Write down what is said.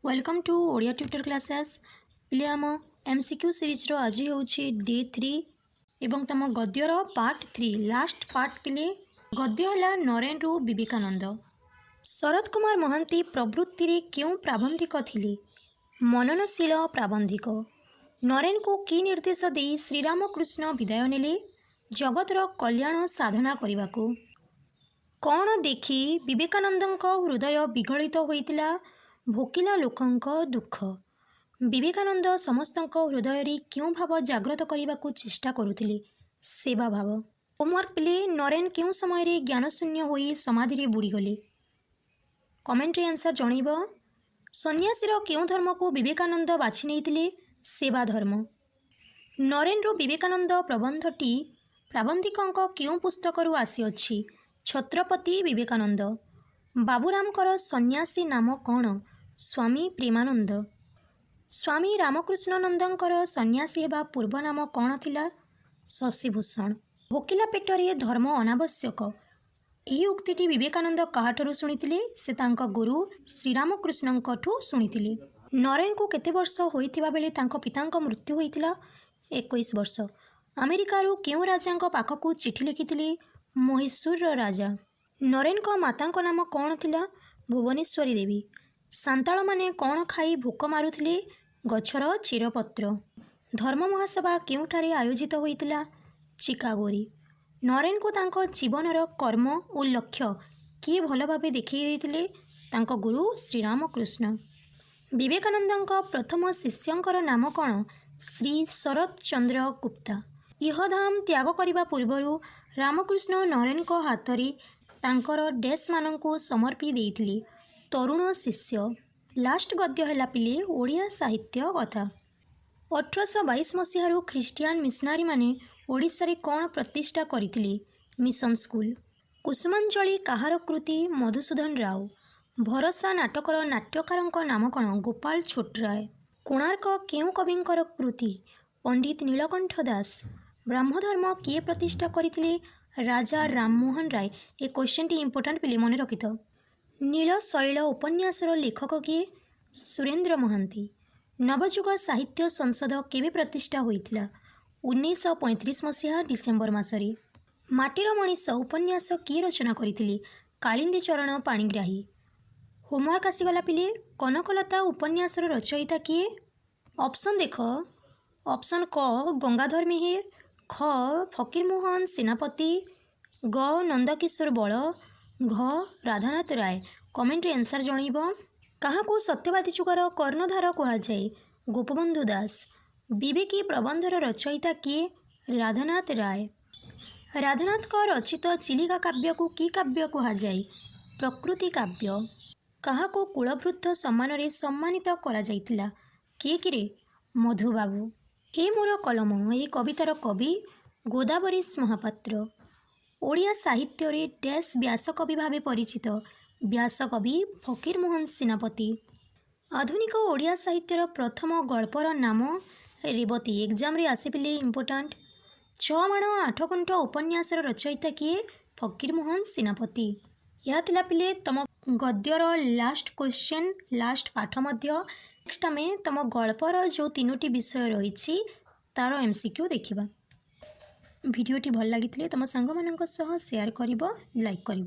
Welcome to Odia tutor classes पिले आम MCQ series रो आज होची डे 3 एवं तम गद्यर पार्ट 3 लास्ट पार्ट पिले गद्य है नरेन रु विवेकानंद। शरद कुमार महांती प्रवृत्ति रे क्यों प्राबंधिक थिले? मननशील प्राबंधिक। नरेन को कि निर्देश दे श्रीरामकृष्ण विदाय नेले जगतर कल्याण साधना करने? कौन देखी विवेकानंद हृदय विगलित होइतिला? भोकिला लोकंक दुख। विवेकानंद समस्त हृदय रे क्यों भाव जाग्रत करने को चेष्टा करुथिले? सेवा भाव। होमवर्क पिले नरेन क्यों समय रे ज्ञानशून्य होई समाधि रे बुड़ी गले? कमेंट रे आंसर जणैब। सन्यासीर क्यों धर्म को विवेकानंद बाछि नेइतिले? सेवा धर्म। नरेन रु विवेकानंद प्रबंधटी प्राबंधिकंक क्यों पुस्तकरू आसीअछि? छत्रपति विवेकानंद। बाबूरामकर सन्यासी नाम कौन? स्वामी प्रेमानंद। स्वामी रामकृष्णानंदंकर सन्यासी हेबा पूर्व नाम कौन थिला? शशिभूषण। भोकिला पेटरे धर्म अनावश्यक। यही उक्तिटी विवेकानंद काहाठू शुणिथिले? से तांका गुरु श्रीरामकृष्णंकठू शुणिथिले। नरेन को केते वर्ष होइथिबा बेले तांका पितांका मृत्यु होइथिला? 21 वर्ष। अमेरिकारु केउ राजांक पाखकू चिठी लिखिथिले? महीशूर राजा। नरेन को मातांक नाम कौन थिला? भुवनेश्वरी देवी। सांताल माने कौन खाई भोक मारुथिले? गछर चिरपत्र। धर्म महासभा केउठारे आयोजित होइतिला? चिकागोरी। नरेन को तांको जीवनर कर्म और लक्ष्य किए भल भावे देखि देथिले? तांको गुरु श्रीरामकृष्ण। विवेकानंदंक प्रथम शिष्यंकर नाम कौन? श्री शरद चंद्र गुप्ता। इहधाम त्याग करिबा पूर्वरु रामकृष्ण नरेन को हाथरी तांकर डैश मानंकु समर्पी देइथिले। तरुण शिष्य। लास्ट गद्य है पिले ओडिया साहित्य कथा। 1822 मसीह ख्रीस्टियान मिशनारी माने ओडिशा रे कौन प्रतिष्ठा करथिले? Mission school. कुसुमांजलि काहार कृति? मधुसूदन राव। भरोसा नाटकर नाट्यकारंक नाम कौन? गोपाल छोटराय। कोणार्क केउ कविंकर कृति? पंडित नीलकंठ दास। ब्राह्मधर्म किए प्रतिष्ठा करथिले? राजा राममोहन राय। ए क्वेश्चन टी इंपोर्टेंट पिले मन रखिथ। नील शैल उपन्यासर लेखक किए? सुरेंद्र महांती। नवजुग साहित्य संसद केबे प्रतिष्ठा होइथिला? 1935 मसीहा डिसेम्बर मासरे। माटीर मनीष उपन्यास किए रचना करथिले? कालिंदी चरण पाणिग्राही। होमवर्क आसीगला पिले। कनकलता उपन्यासर रचयिता किए? ऑप्शन देख। ऑप्शन क गंगाधर मेहेर, ख फकीरमोहन सेनापति, ग नंदकिशोर बल, घ राधानाथ राय। कमेंट रे आंसर जणैब। काहाकू सत्यवादी जुगर कर्णधार कुहाଯାଏ? गोपबंधु दास। विवेकी प्रबंधर रचयिता किए? राधानाथ राय। राधानाथ का रचित चिलिका काव्य को कि काव्य कुहाଯାଏ? प्रकृति काव्य। काहाकू कुलवृद्ध सम्मान रे सम्मानित करा जाइतिला? किए किरे? मधुबाबू। ए मोर कलम ए कवितार कवि गोदावरीश महापात्र। ओडिया साहित्य रे डैश व्यासकवि भावे परिचित? व्यासकवि फकीरमोहन सेनापति। आधुनिक ओडिया साहित्यर प्रथम गल्पर नाम? रेवती। एग्जाम रे आसिपिले इंपोर्टेंट। 6 माण 8 गुंठ उपन्यासर रचयिता किए? फकीरमोहन सेनापति। यह थिला पिले तम गद्यर लास्ट क्वेश्चन लास्ट पाठ मध्य। नेक्स्ट आम तुम गल्पर जो 3टी विषय रही तार एमसीक्यू देखा। भिडियोटी भल लगी तुम सांग मान सह शेयर कर लाइक कर।